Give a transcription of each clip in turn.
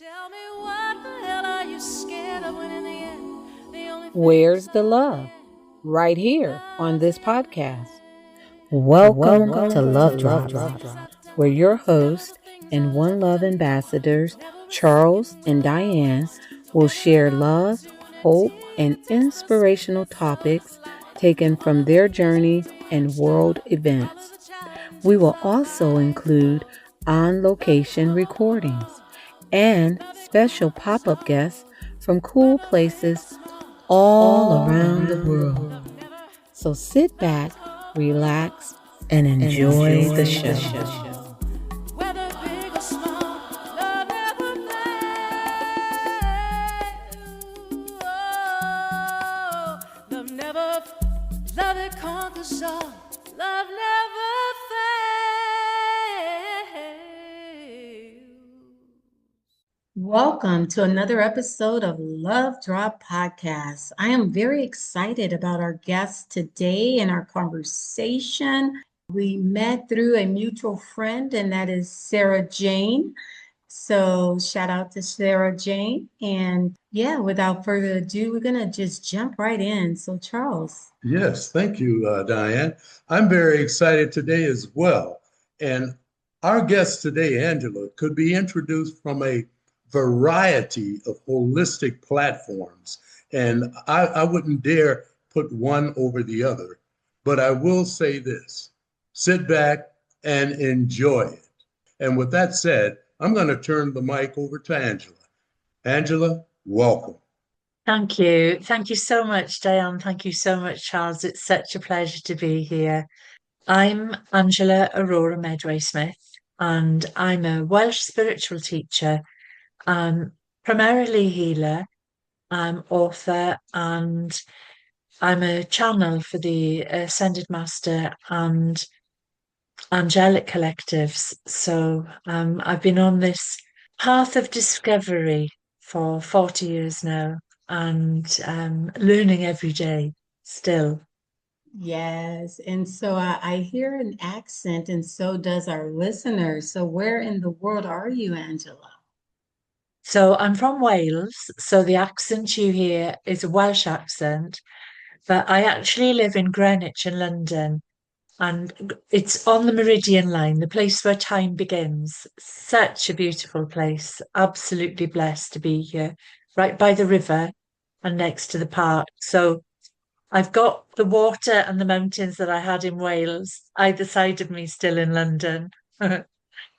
Tell me what the hell are you scared of when in the end the only Where's the love? Right here on this podcast. Welcome to Love Drops, where your hosts and One Love ambassadors, Charles and Diane, will share love, hope, and inspirational topics taken from their journey and world events. We will also include on-location recordings and special pop-up guests from cool places all around the world. So sit back, relax, and enjoy the show. whether big or small, love never fails. Oh, love it conquers all. Love never fails. Welcome to another episode of Love Drop Podcast. I am very excited about our guest today and our conversation. We met through a mutual friend, and that is Sarah Jane. So, shout out to Sarah Jane. And yeah, without further ado, we're going to just jump right in. So, Charles. Yes, thank you, Diane. I'm very excited today as well. And our guest today, Angela, could be introduced from a variety of holistic platforms. And I wouldn't dare put one over the other, but I will say this: sit back and enjoy it. And with that said, I'm going to turn the mic over to Angela. Angela, welcome. Thank you. Thank you so much, Diane. Thank you so much, Charles. It's such a pleasure to be here. I'm Angela Orora Medway-Smith, and I'm a Welsh spiritual teacher, primarily healer, author, and I'm a channel for the Ascended Master and angelic collectives. So I've been on this path of discovery for 40 years now, and learning every day still. Yes. And so I hear an accent, and so does our listeners. So, where in the world are you, Angela? So I'm from Wales, so the accent you hear is a Welsh accent, but I actually live in Greenwich in London, and it's on the Meridian line, the place where time begins. Such a beautiful place. Absolutely blessed to be here, right by the river and next to the park. So I've got the water and the mountains that I had in Wales either side of me still in London.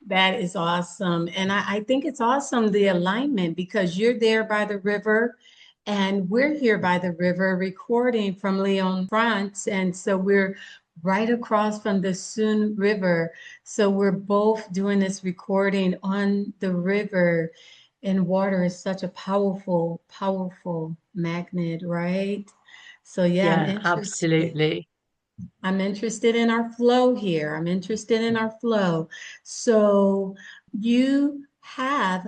That is awesome. And I think it's awesome, the alignment, because you're there by the river and we're here by the river recording from Lyon, France. And so we're right across from the Seine River. So we're both doing this recording on the river. And water is such a powerful, powerful magnet, right? So yeah, I'm Yeah, interested. absolutely. I'm interested in our flow here. I'm interested in our flow. So you have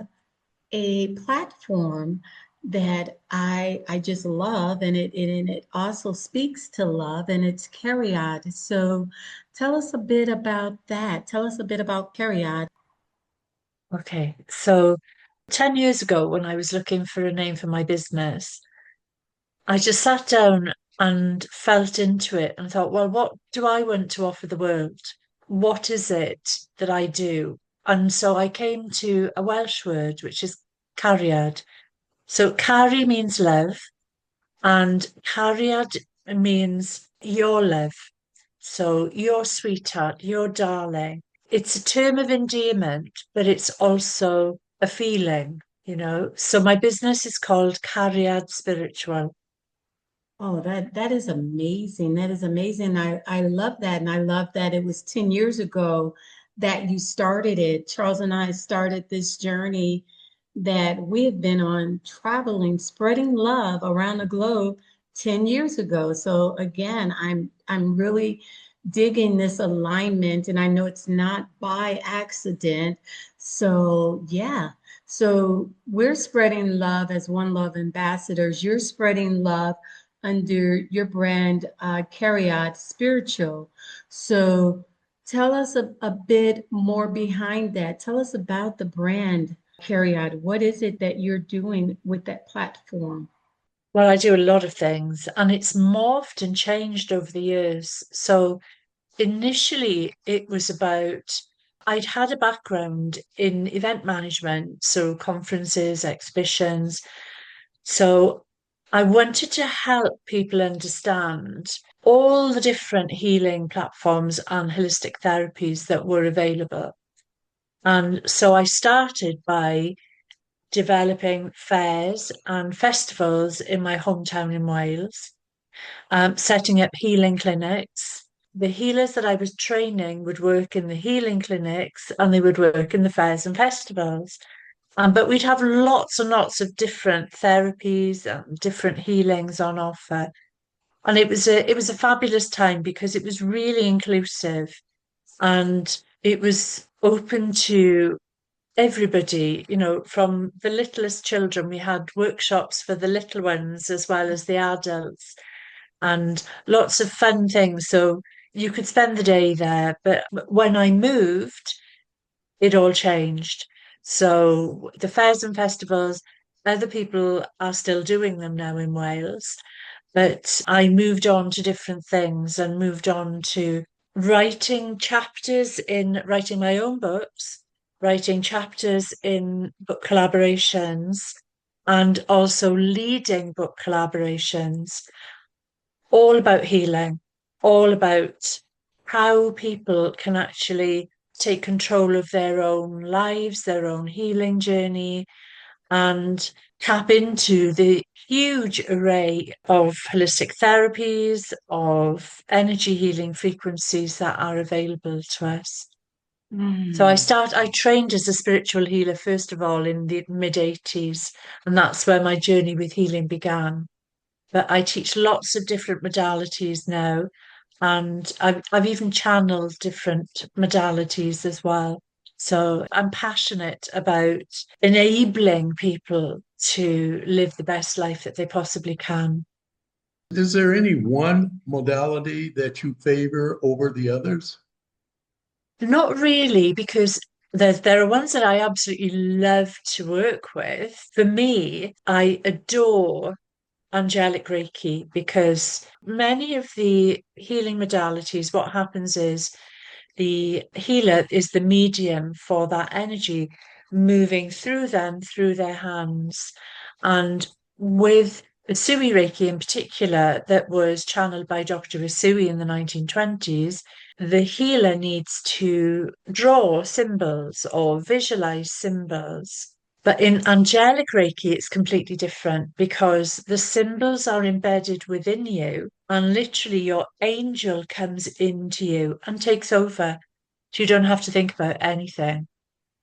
a platform that I just love, and it also speaks to love, and it's Cariad. So tell us a bit about that. Tell us a bit about Cariad. Okay. So 10 years ago, when I was looking for a name for my business, I just sat down and felt into it and thought, well, what do I want to offer the world? What is it that I do? And so I came to a Welsh word, which is cariad. So cari means love, and cariad means your love. So your sweetheart, your darling. It's a term of endearment, but it's also a feeling. So my business is called Cariad Spiritual. Oh, that is amazing. That is amazing. I love that. And I love that it was 10 years ago that you started it. Charles and I started this journey that we have been on, traveling, spreading love around the globe 10 years ago. So again, I'm really digging this alignment, and I know it's not by accident. So yeah. So we're spreading love as One Love ambassadors. You're spreading love under your brand, Cariat Spiritual. So tell us a bit more behind that. Tell us about the brand Period. What is it that you're doing with that platform? Well, I do a lot of things, and it's morphed and changed over the years. So initially, it was about I'd had a background in event management, so conferences, exhibitions. So I wanted to help people understand all the different healing platforms and holistic therapies that were available. And so I started by developing fairs and festivals in my hometown in Wales, setting up healing clinics. The healers that I was training would work in the healing clinics and they would work in the fairs and festivals. But we'd have lots and lots of different therapies and different healings on offer. And it was a fabulous time because it was really inclusive and it was open to everybody, from the littlest children. We had workshops for the little ones as well as the adults and lots of fun things. So you could spend the day there. But when I moved, it all changed. So the fairs and festivals, other people are still doing them now in Wales. But I moved on to different things and moved on to writing chapters in writing my own books, writing chapters in book collaborations, and also leading book collaborations, all about healing, all about how people can actually take control of their own lives, their own healing journey, and tap into the huge array of holistic therapies, of energy healing frequencies that are available to us. So I trained as a spiritual healer, first of all, in the mid-80s, and that's where my journey with healing began. But I teach lots of different modalities now, and I've even channeled different modalities as well. So I'm passionate about enabling people to live the best life that they possibly can. Is there any one modality that you favor over the others? Not really, because there are ones that I absolutely love to work with. For me, I adore angelic Reiki because many of the healing modalities, what happens is the healer is the medium for that energy moving through them, through their hands. And with Usui Reiki in particular, that was channeled by Dr. Usui in the 1920s, the healer needs to draw symbols or visualize symbols. But in angelic Reiki, it's completely different because the symbols are embedded within you, and literally your angel comes into you and takes over. So you don't have to think about anything.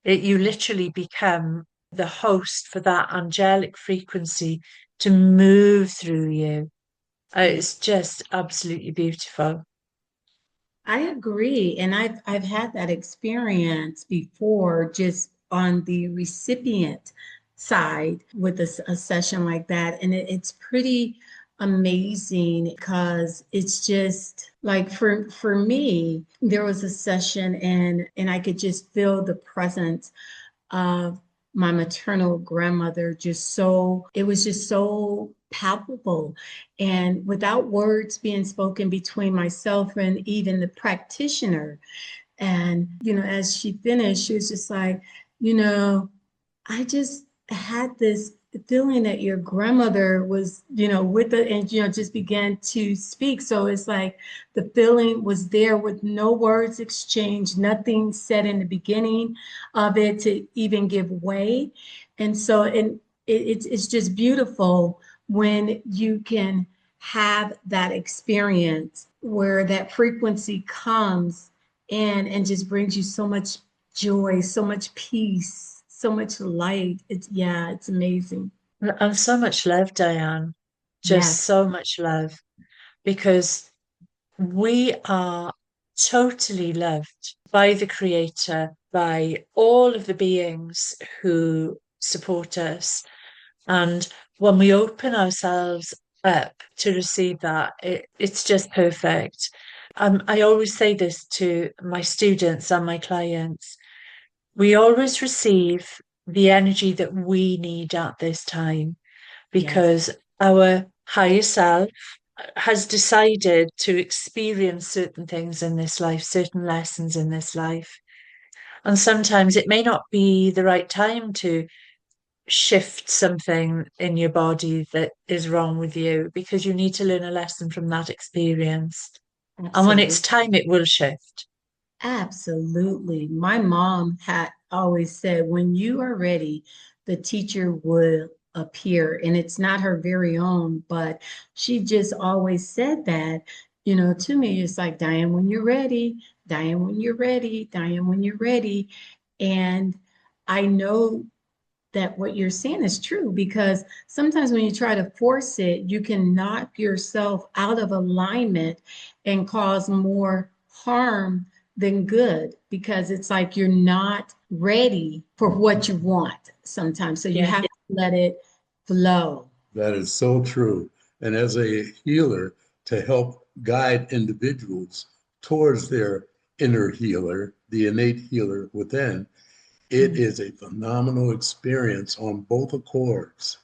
You literally become the host for that angelic frequency to move through you. It's just absolutely beautiful. I agree. And I've had that experience before, just on the recipient side with a session like that. And it's pretty amazing because it's just like for me, there was a session and I could just feel the presence of my maternal grandmother. It was just so palpable, and without words being spoken between myself and even the practitioner. And as she finished, she was just like, you know I just had this feeling that your grandmother was, with the, and, just began to speak. So it's like the feeling was there with no words exchanged, nothing said in the beginning of it to even give way. And so, it's just beautiful when you can have that experience where that frequency comes in and just brings you so much joy, so much peace, so much light. It's amazing. And so much love, Diane. Just Yes. so much love. Because we are totally loved by the Creator, by all of the beings who support us. And when we open ourselves up to receive that, it's just perfect. I always say this to my students and my clients. We always receive the energy that we need at this time, because Yes. our higher self has decided to experience certain things in this life, certain lessons in this life. And sometimes it may not be the right time to shift something in your body that is wrong with you, because you need to learn a lesson from that experience. And when it's Absolutely. time, it will shift. Absolutely. My mom had always said, when you are ready, the teacher will appear. And it's not her very own, but she just always said that, to me. It's like, Diane, when you're ready, Diane, when you're ready, Diane, when you're ready. And I know that what you're saying is true, because sometimes when you try to force it, you can knock yourself out of alignment and cause more harm than good, because it's like you're not ready for what you want sometimes. So you Yeah. have to let it flow. That is so true. And as a healer, to help guide individuals towards their inner healer, the innate healer within, it Mm. is a phenomenal experience on both accords.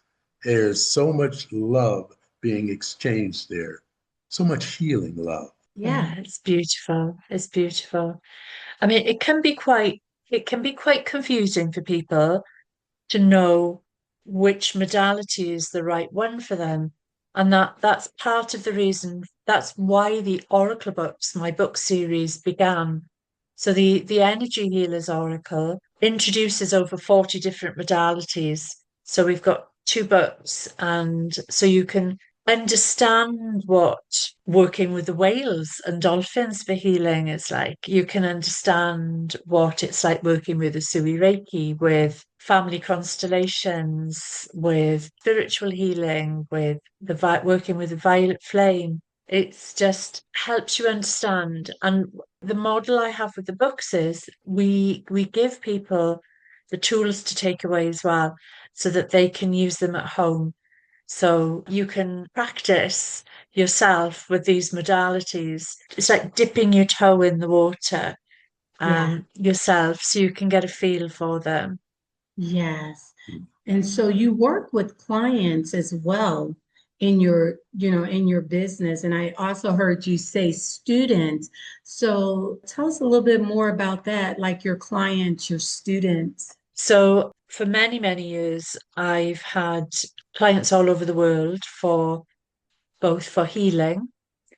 There's so much love being exchanged there, so much healing love. Yeah. Yeah, it's beautiful. It's beautiful. I mean, it can be quite confusing for people to know which modality is the right one for them. And that's part of the reason, that's why the Oracle books, my book series, began. So the Energy Healers Oracle introduces over 40 different modalities. So we've got two books, and so you can understand what working with the whales and dolphins for healing is like. You can understand what it's like working with a Sui Reiki, with family constellations, with spiritual healing, with working with the violet flame. It's just helps you understand. And the model I have with the books is we give people the tools to take away as well, so that they can use them at home. So you can practice yourself with these modalities. It's like dipping your toe in the water Yeah. yourself, so you can get a feel for them. Yes. And so you work with clients as well in your business. And I also heard you say students. So tell us a little bit more about that, like your clients, your students. So for many, many years, I've had clients all over the world for both for healing,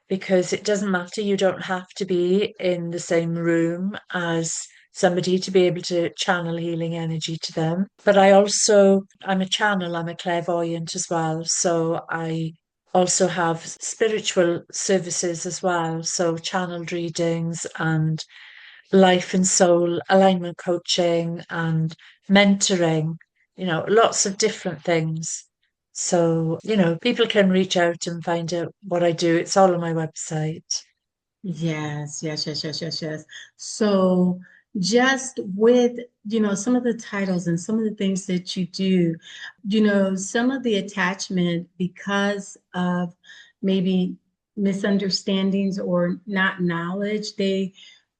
because it doesn't matter. You don't have to be in the same room as somebody to be able to channel healing energy to them. But I'm a channel, I'm a clairvoyant as well. So I also have spiritual services as well. So channeled readings and life and soul alignment coaching and mentoring, lots of different things. So, people can reach out and find out what I do. It's all on my website. Yes, yes, yes, yes, yes, yes. So just with, some of the titles and some of the things that you do, some of the attachment because of maybe misunderstandings or not knowledge, they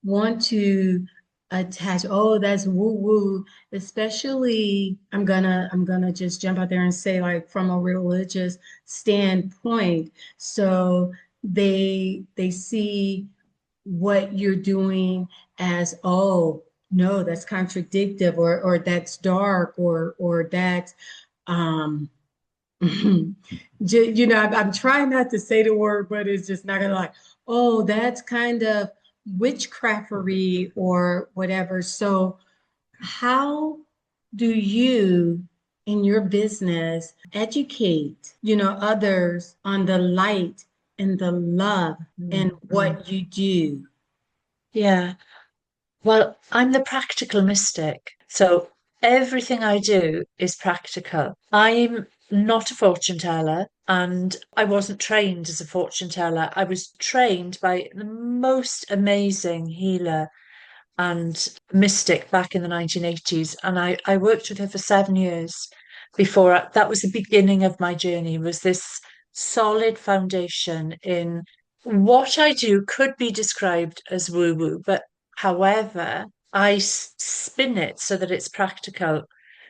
want to attach, oh, that's woo woo, especially I'm gonna just jump out there and say, like, from a religious standpoint. So they see what you're doing as, oh no, that's contradictive, or that's dark, or that's um I'm trying not to say the word, but it's just not gonna, like, oh, that's kind of witchcraftery or whatever. So how do you in your business educate, others on the light and the love and Mm. what you do? Yeah. Well, I'm the practical mystic. So everything I do is practical. I'm not a fortune teller, and I wasn't trained as a fortune teller. I was trained by the most amazing healer and mystic back in the 1980s. And I worked with her for 7 years before that was the beginning of my journey, was this solid foundation in what I do could be described as woo-woo, but however, I spin it so that it's practical.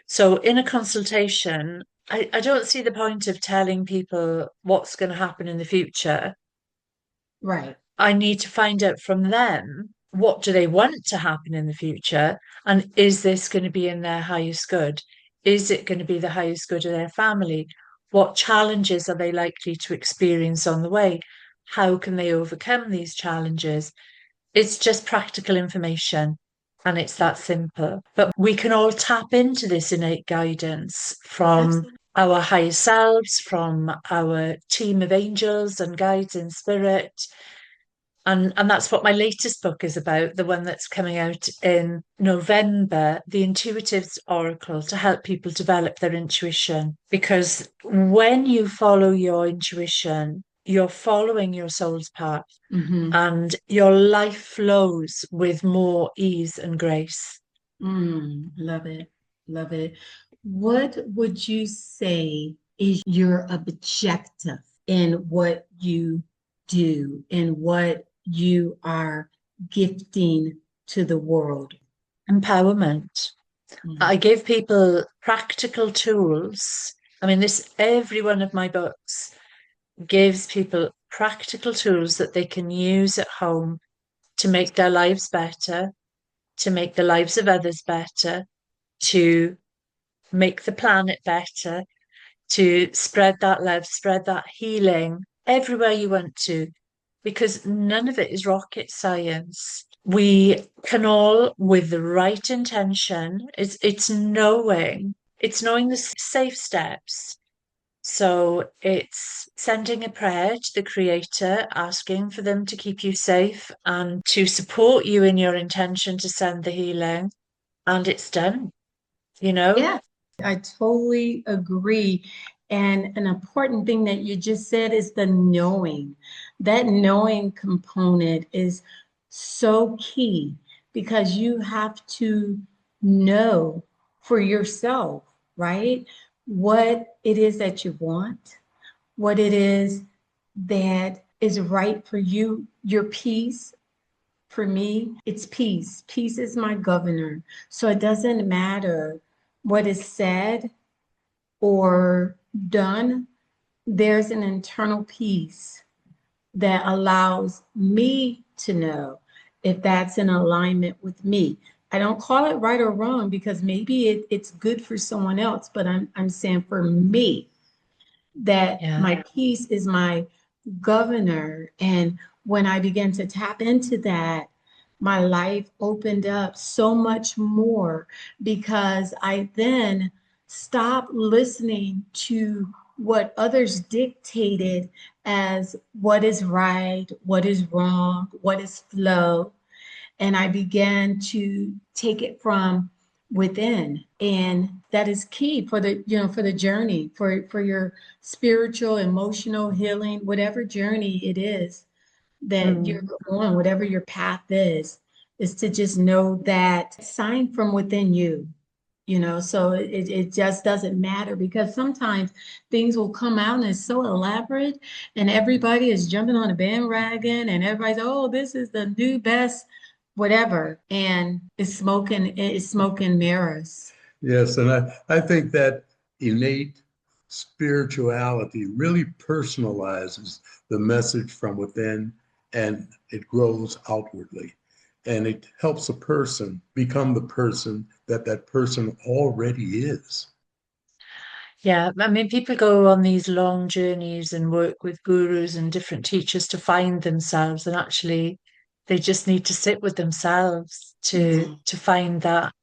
So in a consultation, I don't see the point of telling people what's going to happen in the future. Right. I need to find out from them, what do they want to happen in the future? And is this going to be in their highest good? Is it going to be the highest good of their family? What challenges are they likely to experience on the way? How can they overcome these challenges? It's just practical information, and it's that simple. But we can all tap into this innate guidance from Absolutely. our higher selves, from our team of angels and guides in spirit. And that's what my latest book is about, the one that's coming out in November, The Intuitive's Oracle, to help people develop their intuition. Because when you follow your intuition, you're following your soul's path, and your life flows with more ease and grace. Love it. Love it. What would you say is your objective in what you do and what you are gifting to the world? Empowerment. I give people practical tools. I mean, every one of my books gives people practical tools that they can use at home to make their lives better, to make the lives of others better, to make the planet better, to spread that love, spread that healing everywhere you want to, because none of it is rocket science. We can all, with the right intention, it's knowing the safe steps. So it's sending a prayer to the Creator, asking for them to keep you safe and to support you in your intention to send the healing. And it's done, you know? Yeah, I totally agree. And an important thing that you just said is the knowing. That knowing component is so key because you have to know for yourself, right? What it is that you want, what it is that is right for you, your peace. For me, it's peace. Peace is my governor. So it doesn't matter what is said or done, there's an internal peace that allows me to know if that's in alignment with me. I don't call it right or wrong because maybe it's good for someone else, but I'm saying for me that Yeah. my peace is my governor. And when I began to tap into that, my life opened up so much more because I then stopped listening to what others dictated as what is right, what is wrong, what is flow. And I began to take it from within. And that is key for the journey, for your spiritual, emotional healing, whatever journey it is that you're on, whatever your path is to just know that sign from within you. So it just doesn't matter because sometimes things will come out and it's so elaborate and everybody is jumping on a bandwagon and everybody's, oh, this is the new best, whatever. And it's smoke and mirrors. Yes, and I think that innate spirituality really personalizes the message from within and it grows outwardly. And it helps a person become the person that that person already is. Yeah, I mean, people go on these long journeys and work with gurus and different teachers to find themselves, and actually, they just need to sit with themselves to find that.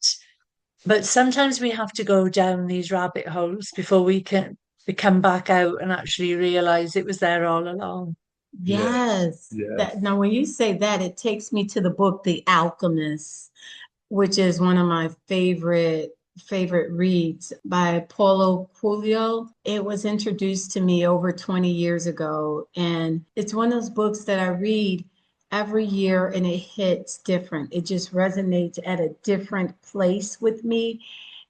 But sometimes we have to go down these rabbit holes before we come back out and actually realize it was there all along. Yes. Yes. That now when you say that, it takes me to the book The Alchemist, which is one of my favorite reads by Paulo Coelho. It was introduced to me over 20 years ago, and it's one of those books that I read every year and it hits different. It just resonates at a different place with me.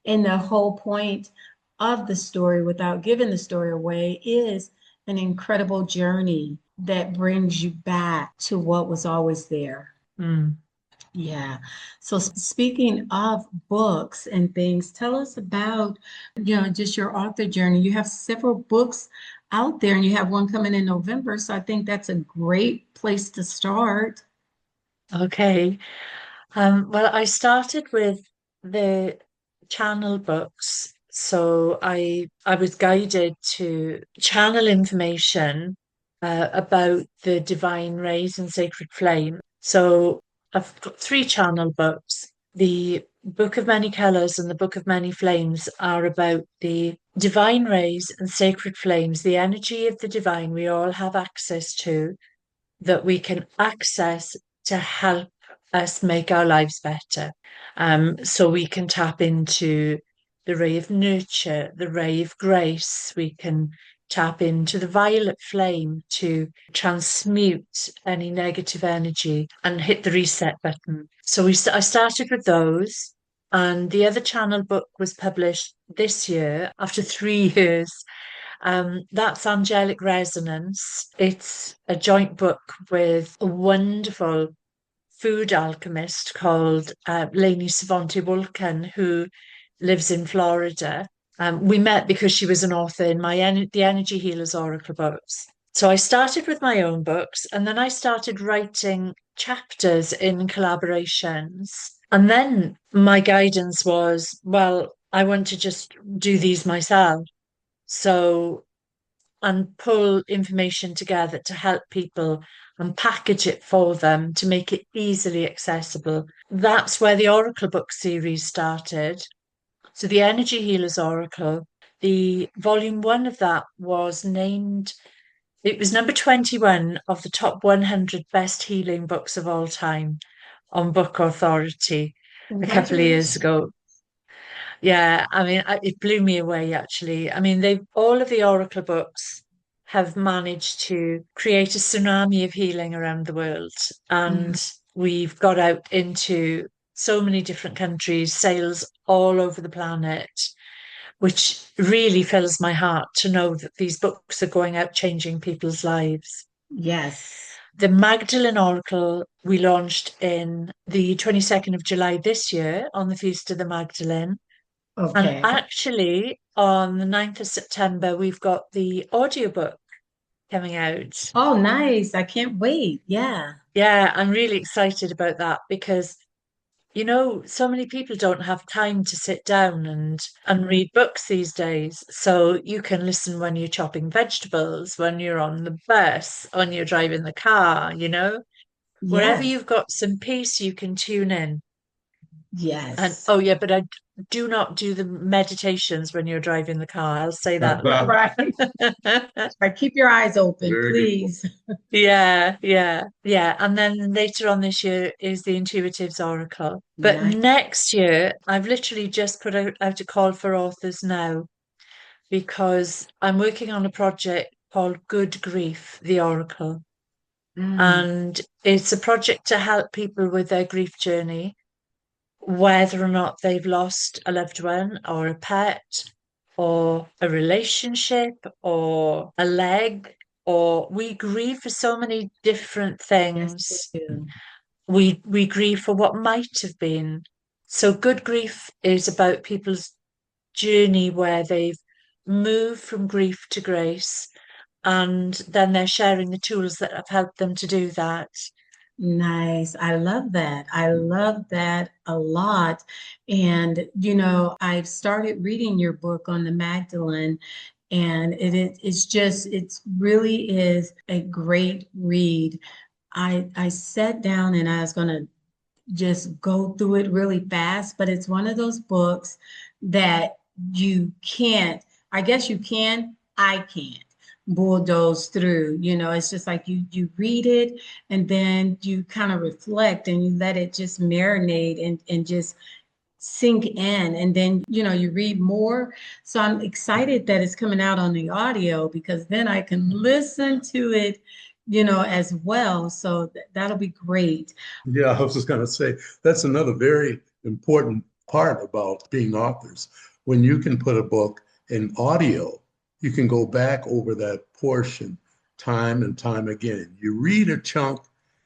And the whole point of the story, without giving the story away, is an incredible journey that brings you back to what was always there. Mm. Yeah. So speaking of books and things, tell us about, just your author journey. You have several books out there and you have one coming in November. So I think that's a great place to start. Okay. Well, I started with the channel books. So I was guided to channel information about the divine rays and sacred flame. So I've got three channel books. The Book of Many Colors and the Book of Many Flames are about the divine rays and sacred flames, the energy of the divine we all have access to, that we can access to help us make our lives better. So we can tap into the ray of nurture, the ray of grace. We can tap into the violet flame to transmute any negative energy and hit the reset button. So I started with those. And the other channel book was published this year after 3 years. That's Angelic Resonance. It's a joint book with a wonderful food alchemist called Lainey Savante Vulcan, who lives in Florida. We met because she was an author in the Energy Healers Oracle books. So I started with my own books, and then I started writing chapters in collaborations. And then my guidance was, well, I want to just do these myself. So, and pull information together to help people and package it for them to make it easily accessible. That's where the Oracle book series started. So, the Energy Healers Oracle, the volume one of that was named, it was number 21 of the top 100 best healing books of all time on Book Authority a couple of years Congratulations. ago. Yeah, I mean, it blew me away actually. I mean, they all of the Oracle books have managed to create a tsunami of healing around the world, Mhm. and we've got out into so many different countries, sales all over the planet, which really fills my heart to know that these books are going out changing people's lives. Yes. The Magdalene Oracle we launched in the 22nd of July this year on the Feast of the Magdalene. And Okay. actually, on the 9th of September, we've got the audiobook coming out. Oh, nice. I can't wait. Yeah. Yeah, I'm really excited about that because, so many people don't have time to sit down and read books these days. So you can listen when you're chopping vegetables, when you're on the bus, when you're driving the car, wherever Yes. you've got some peace, you can tune in. And Yes. oh yeah, but I do not do the meditations when you're driving the car. I'll say that now. Right. Right. Keep your eyes open, please. Yeah, yeah, yeah. And then later on this year is the Intuitives Oracle. But Nice. next year, I've literally just put out a call for authors now because I'm working on a project called Good Grief, the Oracle. Mm. And it's a project to help people with their grief journey, whether or not they've lost a loved one or a pet or a relationship or a leg, or we grieve for so many different Yes, we things. do. We grieve for what might have been. So good grief is about people's journey where they've moved from grief to grace, and then they're sharing the tools that have helped them to do that. Nice. I love that. I love that a lot. And, I've started reading your book on the Magdalene, and it's really is a great read. I sat down and I was going to just go through it really fast, but it's one of those books that you can't, I guess you can, I can't bulldoze through. It's just like you read it and then you kind of reflect and you let it just marinate and just sink in, and then you read more. So I'm excited that it's coming out on the audio because then I can listen to it as well. So that'll be great. Yeah, I was just going to say that's another very important part about being authors. When you can put a book in audio, you can go back over that portion time and time again. You read a chunk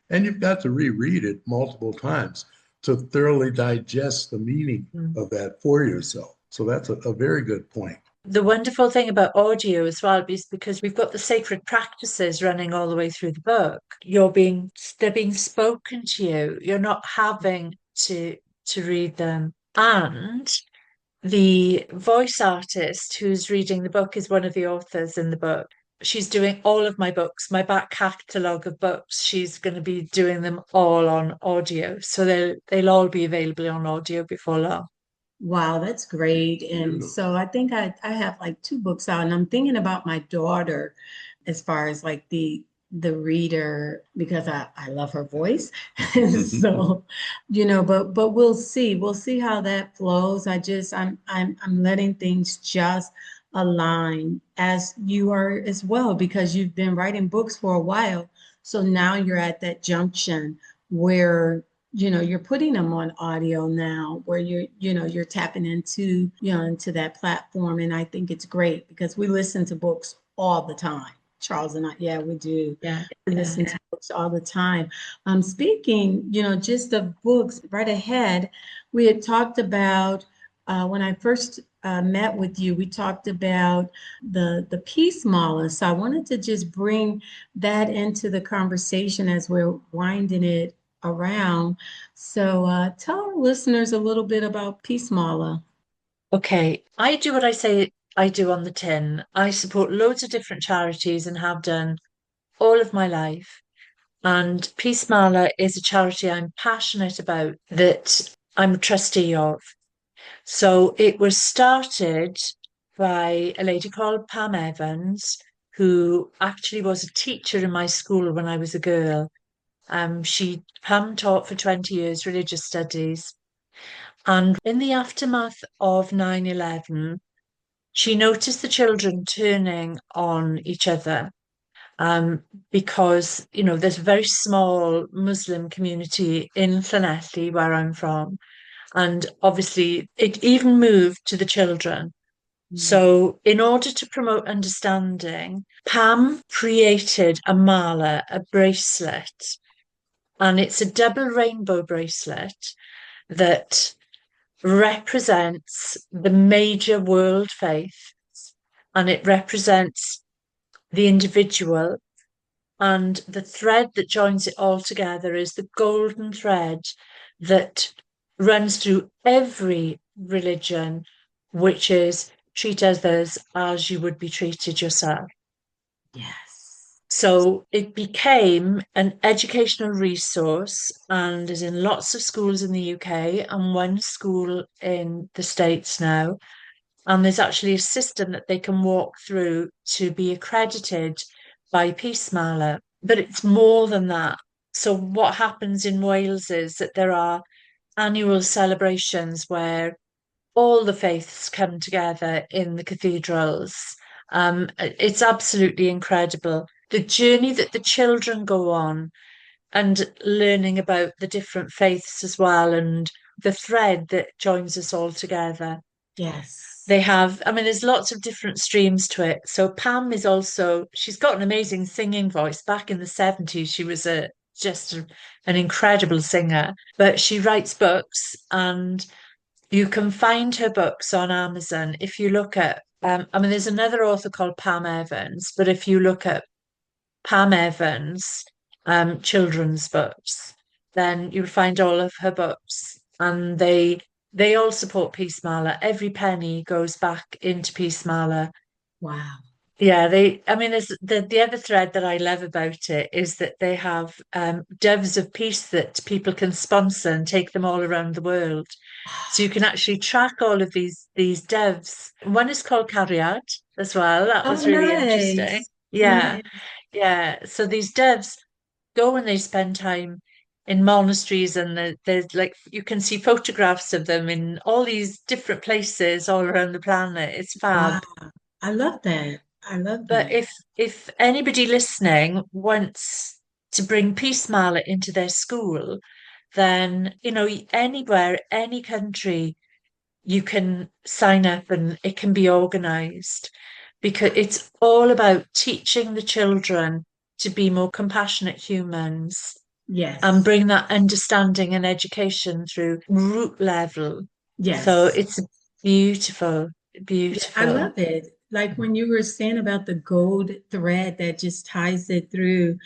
and you've got to reread it multiple times. to thoroughly digest the meaning of that for yourself. So that's a very good point. The wonderful thing about audio as well is because we've got the sacred practices running all the way through the book. They're being spoken to you. You're not having to read them. And the voice artist who's reading the book is one of the authors in the book. She's doing all of my books, my back catalogue of books. She's going to be doing them all on audio. So they'll all be available on audio before long. Wow, that's great. And so I think I have like 2 books out, and I'm thinking about my daughter as far as like the reader, because I love her voice. So, but we'll see. We'll see how that flows. I'm letting things just align as you are as well, because you've been writing books for a while. So now you're at that junction where you're putting them on audio now, where you're tapping into that platform. And I think it's great because we listen to books all the time. Charles and I, yeah, we do. Yeah. We listen to books all the time. Speaking, just of books, right ahead, we had talked about when I first met with you, we talked about the peace mala. So I wanted to just bring that into the conversation as we're winding it around. So tell our listeners a little bit about Peace Mala. Okay, I do what I say I do on the tin. I support loads of different charities and have done all of my life. And Peace Mala is a charity I'm passionate about, that I'm a trustee of. So it was started by a lady called Pam Evans, who actually was a teacher in my school when I was a girl. Pam taught for 20 years religious studies. And in the aftermath of 9/11, she noticed the children turning on each other, because, there's a very small Muslim community in Llanelli, where I'm from. And obviously, it even moved to the children. So, in order to promote understanding, Pam created a mala, a bracelet, and it's a double rainbow bracelet that represents the major world faiths, and it represents the individual. And the thread that joins it all together is the golden thread that runs through every religion, which is treat others as you would be treated yourself. Yes. So it became an educational resource and is in lots of schools in the UK and one school in the States now. And there's actually a system that they can walk through to be accredited by Peace Mala. But it's more than that. So what happens in Wales is that there are annual celebrations where all the faiths come together in the cathedrals. It's absolutely incredible. The journey that the children go on, and learning about the different faiths as well, and the thread that joins us all together. Yes. There's lots of different streams to it. So Pam she's got an amazing singing voice. Back in the 70s, she was an incredible singer, but she writes books, and you can find her books on Amazon. If you look at, there's another author called Pam Evans, but if you look at Pam Evans, children's books, then you'll find all of her books, and they all support Peace Mala. Every penny goes back into Peace Mala. Wow. Yeah, there's the other thread that I love about it is that they have doves of peace that people can sponsor and take them all around the world. So you can actually track all of these doves. One is called Cariad as well. That was really interesting. Yeah. Nice. Yeah. So these doves go and they spend time in monasteries, and there's like you can see photographs of them in all these different places all around the planet. It's fab. Wow. I love that. I love But that. if anybody listening wants to bring Peace Mala into their school, then anywhere, any country, you can sign up and it can be organized, because it's all about teaching the children to be more compassionate humans. and Yes. bring that understanding and education through root level. So Yes. it's beautiful, Yeah, I beautiful. love it. Like when you were saying about the gold thread that just ties it through,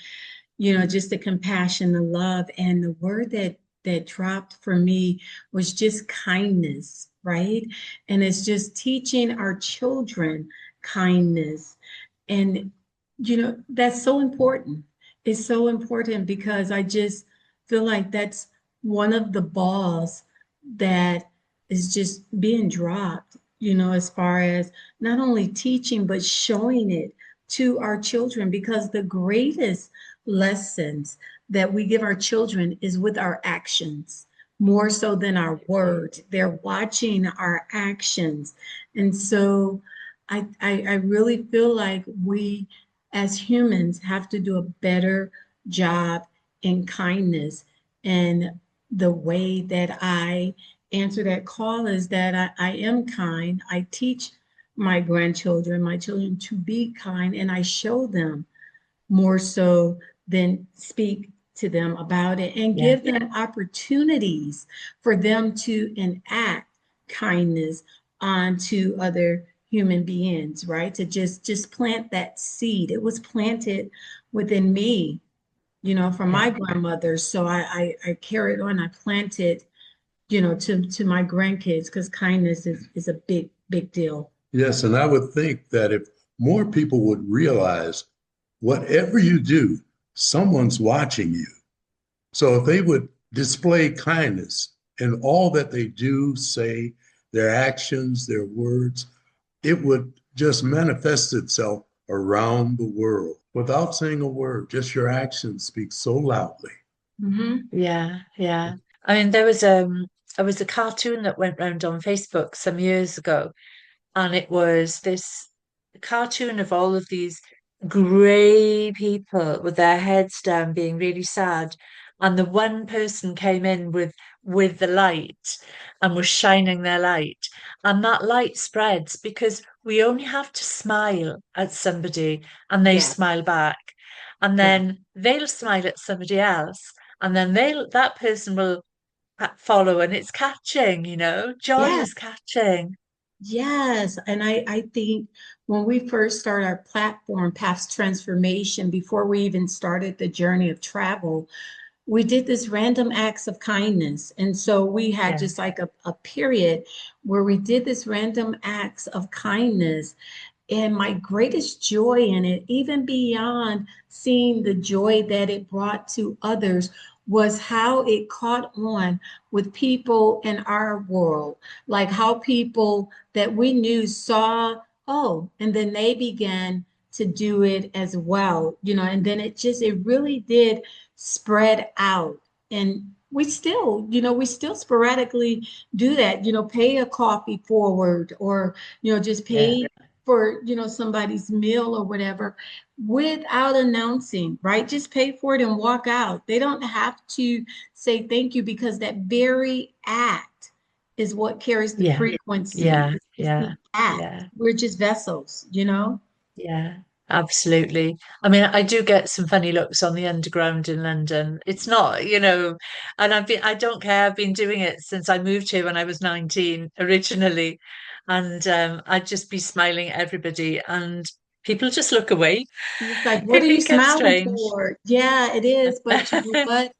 just the compassion, the love, and the word that dropped for me was just kindness, right? And it's just teaching our children kindness. And that's so important. It's so important because I just feel like that's one of the balls that is just being dropped, as far as not only teaching but showing it to our children, because the greatest lessons that we give our children is with our actions more so than our words. They're watching our actions. And so I really feel like we as humans have to do a better job in kindness. And the way that I answer that call is that I am kind. I teach my grandchildren, my children to be kind, and I show them more so than speak to them about it, and Yeah. give them opportunities for them to enact kindness onto other human beings, right? To just plant that seed. It was planted within me, from Yeah. my grandmother. So I carried on, I planted, to my grandkids, because kindness is a big deal. Yes, and I would think that if more people would realize whatever you do, someone's watching you. So if they would display kindness in all that they do, say, their actions, their words, it would just manifest itself around the world without saying a word. Just your actions speak so loudly. Mm-hmm. Yeah, yeah. I mean, there was a cartoon that went round on Facebook some years ago, and it was this cartoon of all of these grey people with their heads down, being really sad. And the one person came in with the light and was shining their light. And that light spreads because we only have to smile at somebody and they Yeah, smile back. And yeah, then they'll smile at somebody else, and then that person will follow, and it's catching, joy yeah. is catching. Yes, and I think when we first started our platform, Paths Transformation, before we even started the journey of travel, we did this random acts of kindness. And so we had Yeah. just like a period where we did this random acts of kindness. And my greatest joy in it, even beyond seeing the joy that it brought to others, was how it caught on with people in our world. Like how people that we knew saw, oh, and then they began to do it as well, and then it really did spread out. And we still sporadically do that, pay a coffee forward, or, just Yeah. pay for, somebody's meal or whatever, without announcing, right? Just pay for it and walk out. They don't have to say thank you, because that very act is what carries the Yeah. frequency. Yeah. It's the Yeah. act. Yeah. We're just vessels. Yeah. Absolutely. I mean, I do get some funny looks on the underground in London. It's not, and I don't care. I've been doing it since I moved here when I was 19 originally. And I'd just be smiling at everybody, and people just look away. It's like, what They are you think I'm smiling strange. for? Yeah, it is. But you know what?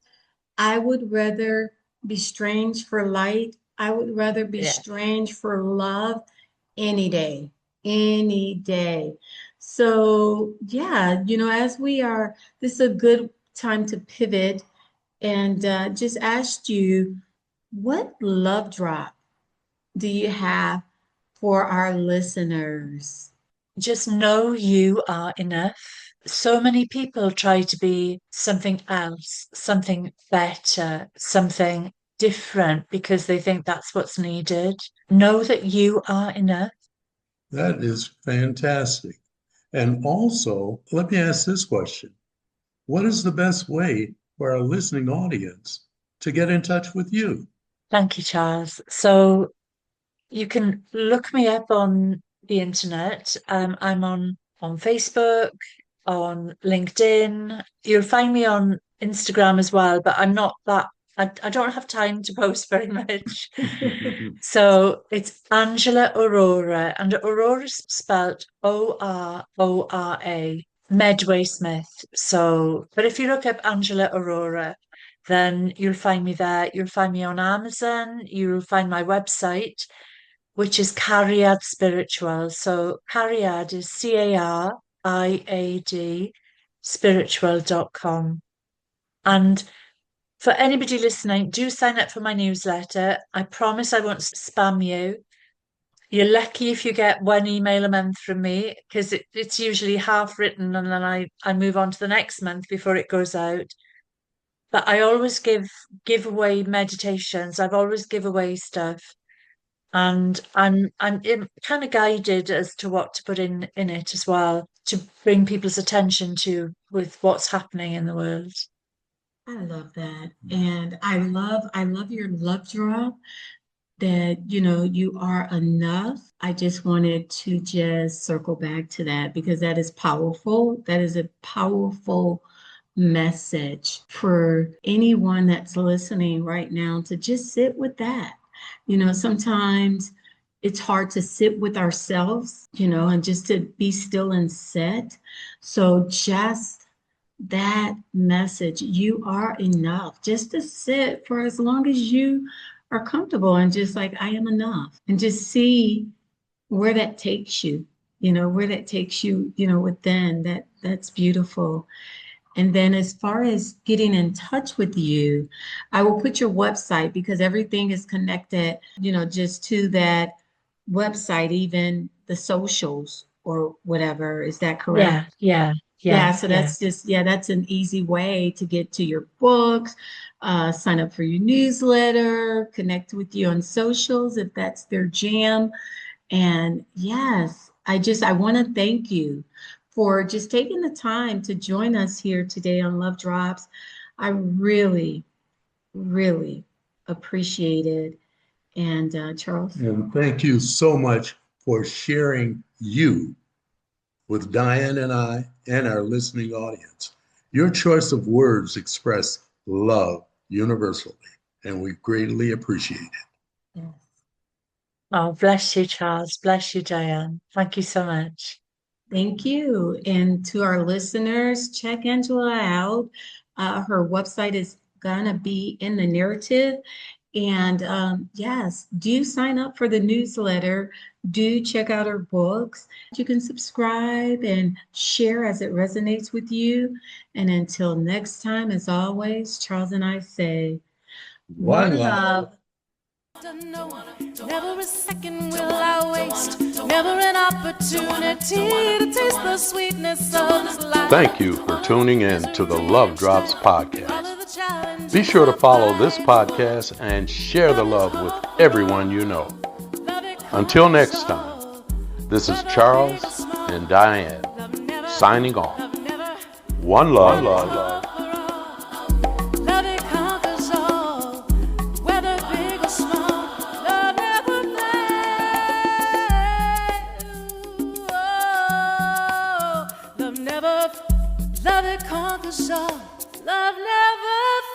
I would rather be strange for light. I would rather be Yeah. strange for love any day, any day. So, yeah, as this is a good time to pivot, and just asked you, what love drop do you have for our listeners? Just know you are enough. So many people try to be something else, something better, something different because they think that's what's needed. Know that you are enough. That is fantastic. And also, let me ask this question. What is the best way for our listening audience to get in touch with you? Thank you, Charles. So you can look me up on the internet. I'm on Facebook, on LinkedIn. You'll find me on Instagram as well, but I'm not that, I don't have time to post very much. So it's Angela Orora, and Aurora's spelled Orora Medway-Smith. So, but if you look up Angela Orora, then you'll find me there. You'll find me on Amazon. You'll find my website, which is Cariad Spiritual. So Cariad is CARIAD spiritual.com. And for anybody listening, do sign up for my newsletter. I promise I won't spam you. You're lucky if you get one email a month from me, because it's usually half written and then I move on to the next month before it goes out. But I always give away meditations. I've always give away stuff. And I'm kind of guided as to what to put in it as well, to bring people's attention to with what's happening in the world. I love that. And I love your love drop that, you are enough. I just wanted to just circle back to that because that is powerful. That is a powerful message for anyone that's listening right now to just sit with that. Sometimes it's hard to sit with ourselves, and just to be still and sit. So just that message, you are enough, just to sit for as long as you are comfortable and just like, I am enough, and just see where that takes you, within that's beautiful. And then as far as getting in touch with you, I will put your website because everything is connected, just to that website, even the socials or whatever. Is that correct? Yeah. So that's that's an easy way to get to your books, sign up for your newsletter, connect with you on socials if that's their jam. And yes, I want to thank you for just taking the time to join us here today on Love Drops. I really, really appreciate it. And Charles? And thank you so much for sharing you with Diane and I and our listening audience. Your choice of words express love universally, and we greatly appreciate it. Yes. Oh, bless you, Charles. Bless you, Diane. Thank you so much. Thank you. And to our listeners, check Angela out. Her website is going to be in the narrative. And yes, do sign up for the newsletter. Do check out her books. You can subscribe and share as it resonates with you. And until next time, as always, Charles and I say, one love. Never a second will I waste, never an opportunity to taste the sweetness of this life. Thank you for tuning in to the Love Drops podcast. Be sure to follow this podcast and share the love with everyone you know. Until next time, this is Charles and Diane signing off. One love. Love it conquers all, whether big or small. Love never fails. Love it conquers all. Love never fails.